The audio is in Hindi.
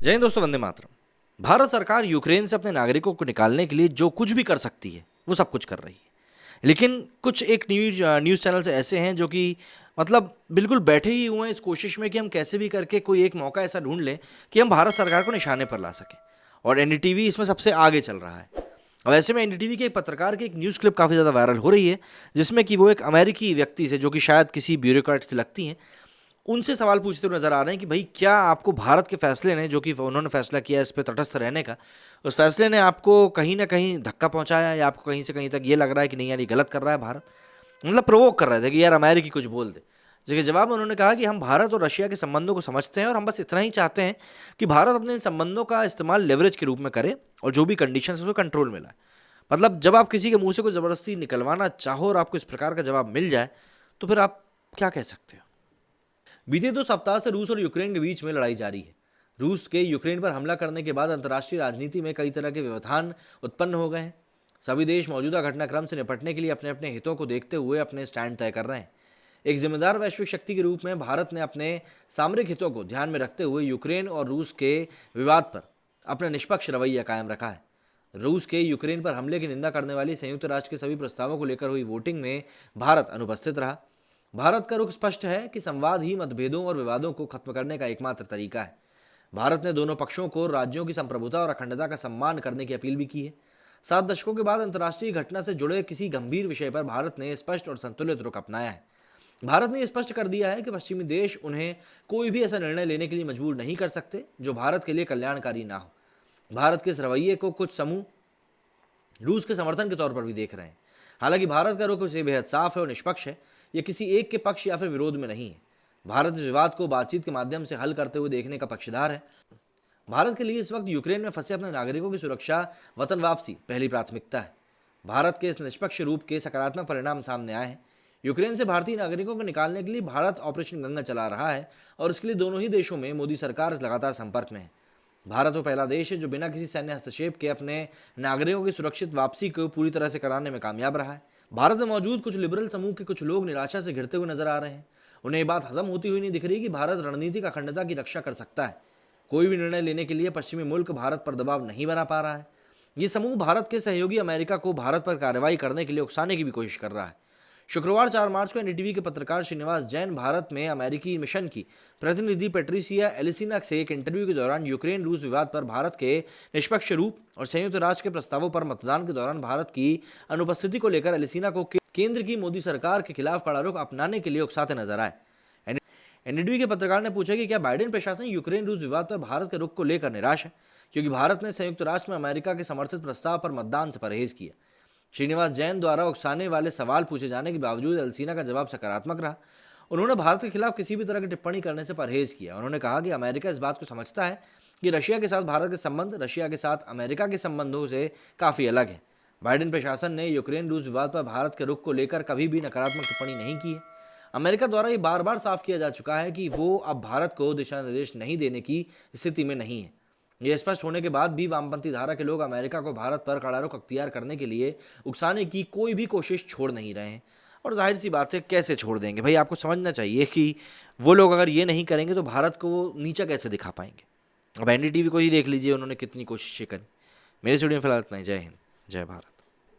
जय हिंद दोस्तों, वंदे मातरम। भारत सरकार यूक्रेन से अपने नागरिकों को निकालने के लिए जो कुछ भी कर सकती है वो सब कुछ कर रही है। लेकिन कुछ एक न्यूज़ चैनल्स ऐसे हैं जो कि मतलब बिल्कुल बैठे ही हुए हैं इस कोशिश में कि हम कैसे भी करके कोई एक मौका ऐसा ढूंढ लें कि हम भारत सरकार को निशाने पर ला सकें। और एनडीटीवी इसमें सबसे आगे चल रहा है। अब ऐसे में एनडीटीवी के एक पत्रकार की एक न्यूज़ क्लिप काफ़ी ज़्यादा वायरल हो रही है, जिसमें कि वो एक अमेरिकी व्यक्ति से, जो कि शायद किसी ब्यूरोक्रेट से लगती हैं, उनसे सवाल पूछते हुए नजर आ रहे हैं कि भाई क्या आपको भारत के फैसले ने, जो कि उन्होंने फैसला किया इस पे तटस्थ रहने का, उस फैसले ने आपको कहीं ना कहीं धक्का पहुंचाया या आपको कहीं से कहीं तक ये लग रहा है कि नहीं यार ये गलत कर रहा है भारत। मतलब प्रोवोक कर रहे थे कि यार अमेरिकी कुछ बोल दे। जिसके जवाब में उन्होंने कहा कि हम भारत और रशिया के संबंधों को समझते हैं और हम बस इतना ही चाहते हैं कि भारत अपने इन संबंधों का इस्तेमाल लेवरेज के रूप में करे और जो भी कंडीशन है उसको कंट्रोल में लाए। मतलब जब आप किसी के मुंह से कोई ज़बरदस्ती निकलवाना चाहो और आपको इस प्रकार का जवाब मिल जाए तो फिर आप क्या कह सकते हो। बीते 2 सप्ताह से रूस और यूक्रेन के बीच में लड़ाई जारी है। रूस के यूक्रेन पर हमला करने के बाद अंतर्राष्ट्रीय राजनीति में कई तरह के व्यवधान उत्पन्न हो गए हैं। सभी देश मौजूदा घटनाक्रम से निपटने के लिए अपने अपने हितों को देखते हुए अपने स्टैंड तय कर रहे हैं। एक जिम्मेदार वैश्विक शक्ति के रूप में भारत ने अपने सामरिक हितों को ध्यान में रखते हुए यूक्रेन और रूस के विवाद पर अपना निष्पक्ष रवैया कायम रखा है। रूस के यूक्रेन पर हमले की निंदा करने वाली संयुक्त राष्ट्र के सभी प्रस्तावों को लेकर हुई वोटिंग में भारत अनुपस्थित रहा। भारत का रुख स्पष्ट है कि संवाद ही मतभेदों और विवादों को खत्म करने का एकमात्र तरीका है। भारत ने दोनों पक्षों को राज्यों की संप्रभुता और अखंडता का सम्मान करने की अपील भी की है। 7 दशकों के बाद अंतर्राष्ट्रीय घटना से जुड़े किसी गंभीर विषय पर भारत ने स्पष्ट और संतुलित रुख अपनाया है। भारत ने स्पष्ट कर दिया है कि पश्चिमी देश उन्हें कोई भी ऐसा निर्णय लेने के लिए मजबूर नहीं कर सकते जो भारत के लिए कल्याणकारी ना हो। भारत के इस रवैये को कुछ समूह रूस के समर्थन के तौर पर भी देख रहे हैं। हालांकि भारत का रुख उसे बेहद साफ है और निष्पक्ष है। यह किसी एक के पक्ष या फिर विरोध में नहीं है। भारत इस विवाद को बातचीत के माध्यम से हल करते हुए देखने का पक्षधर है। भारत के लिए इस वक्त यूक्रेन में फंसे अपने नागरिकों की सुरक्षा, वतन वापसी पहली प्राथमिकता है। भारत के इस निष्पक्ष रूप के सकारात्मक परिणाम सामने आए हैं। यूक्रेन से भारतीय नागरिकों को निकालने के लिए भारत ऑपरेशन गंगा चला रहा है और इसके लिए दोनों ही देशों में मोदी सरकार लगातार संपर्क में है। भारत वो पहला देश है जो बिना किसी सैन्य हस्तक्षेप के अपने नागरिकों की सुरक्षित वापसी को पूरी तरह से कराने में कामयाब रहा है। भारत में मौजूद कुछ लिबरल समूह के कुछ लोग निराशा से घिरते हुए नजर आ रहे हैं। उन्हें ये बात हजम होती हुई नहीं दिख रही कि भारत रणनीतिक अखंडता की रक्षा कर सकता है। कोई भी निर्णय लेने के लिए पश्चिमी मुल्क भारत पर दबाव नहीं बना पा रहा है। ये समूह भारत के सहयोगी अमेरिका को भारत पर कार्रवाई करने के लिए उकसाने की भी कोशिश कर रहा है। शुक्रवार 4 मार्च को एनडीटीवी के पत्रकार श्रीनिवास जैन भारत में अमेरिकी मिशन की प्रतिनिधि पेट्रिसिया एलिसिना से एक इंटरव्यू के दौरान यूक्रेन रूस विवाद पर भारत के निष्पक्ष रूप और संयुक्त राष्ट्र के प्रस्तावों पर मतदान के दौरान भारत की अनुपस्थिति को लेकर एलिसिना को केंद्र की मोदी सरकार के खिलाफ कड़ा रुख अपनाने के लिए उकसाते नजर आए। एनडीटीवी के पत्रकार ने पूछा कि क्या बाइडेन प्रशासन यूक्रेन रूस विवाद पर भारत के रुख को लेकर निराश है, क्योंकि भारत ने संयुक्त राष्ट्र में अमेरिका के समर्थित प्रस्ताव पर मतदान से परहेज किया। श्रीनिवास जैन द्वारा उकसाने वाले सवाल पूछे जाने के बावजूद एलिसिना का जवाब सकारात्मक रहा। उन्होंने भारत के खिलाफ किसी भी तरह की टिप्पणी करने से परहेज किया। उन्होंने कहा कि अमेरिका इस बात को समझता है कि रशिया के साथ भारत के संबंध रशिया के साथ अमेरिका के संबंधों से काफ़ी अलग है। बाइडेन प्रशासन ने यूक्रेन रूस विवाद पर भारत के रुख को लेकर कभी भी नकारात्मक टिप्पणी नहीं की है। अमेरिका द्वारा ये बार बार साफ किया जा चुका है कि वो अब भारत को दिशा निर्देश नहीं देने की स्थिति में नहीं है। यह स्पष्ट होने के बाद भी वामपंथी धारा के लोग अमेरिका को भारत पर कड़ा रुख अख्तियार करने के लिए उकसाने की कोई भी कोशिश छोड़ नहीं रहे हैं। और जाहिर सी बात है, कैसे छोड़ देंगे भाई। आपको समझना चाहिए कि वो लोग अगर ये नहीं करेंगे तो भारत को वो नीचा कैसे दिखा पाएंगे। अब एनडीटीवी को ही देख लीजिए, उन्होंने कितनी कोशिशें करी। मेरे स्टूडियो में फिलहाल इतना ही। जय हिंद, जय भारत।